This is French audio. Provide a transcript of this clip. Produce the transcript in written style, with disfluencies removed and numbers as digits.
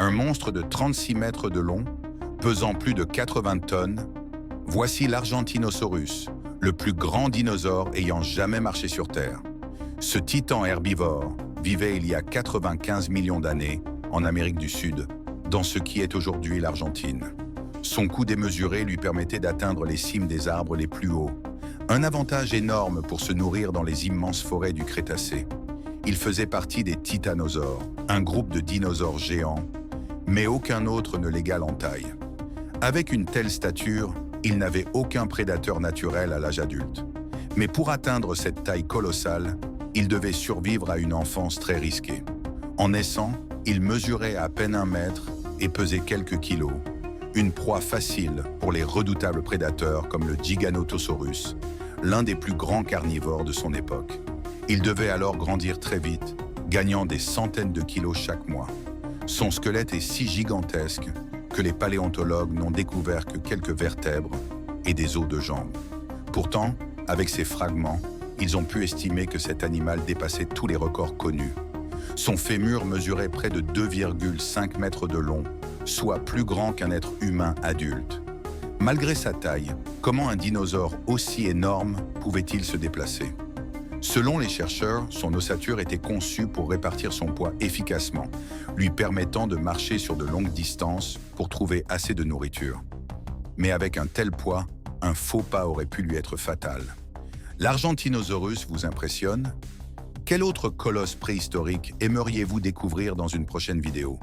Un monstre de 36 mètres de long, pesant plus de 80 tonnes, voici l'Argentinosaurus, le plus grand dinosaure ayant jamais marché sur Terre. Ce titan herbivore vivait il y a 95 millions d'années en Amérique du Sud, dans ce qui est aujourd'hui l'Argentine. Son cou démesuré lui permettait d'atteindre les cimes des arbres les plus hauts, un avantage énorme pour se nourrir dans les immenses forêts du Crétacé. Il faisait partie des titanosaures, un groupe de dinosaures géants, mais aucun autre ne l'égale en taille. Avec une telle stature, il n'avait aucun prédateur naturel à l'âge adulte. Mais pour atteindre cette taille colossale, il devait survivre à une enfance très risquée. En naissant, il mesurait à peine 1 mètre et pesait quelques kilos, une proie facile pour les redoutables prédateurs comme le Giganotosaurus, l'un des plus grands carnivores de son époque. Il devait alors grandir très vite, gagnant des centaines de kilos chaque mois. Son squelette est si gigantesque que les paléontologues n'ont découvert que quelques vertèbres et des os de jambes. Pourtant, avec ces fragments, ils ont pu estimer que cet animal dépassait tous les records connus. Son fémur mesurait près de 2,5 mètres de long, soit plus grand qu'un être humain adulte. Malgré sa taille, comment un dinosaure aussi énorme pouvait-il se déplacer? Selon les chercheurs, son ossature était conçue pour répartir son poids efficacement, lui permettant de marcher sur de longues distances pour trouver assez de nourriture. Mais avec un tel poids, un faux pas aurait pu lui être fatal. L'Argentinosaurus vous impressionne? Quel autre colosse préhistorique aimeriez-vous découvrir dans une prochaine vidéo?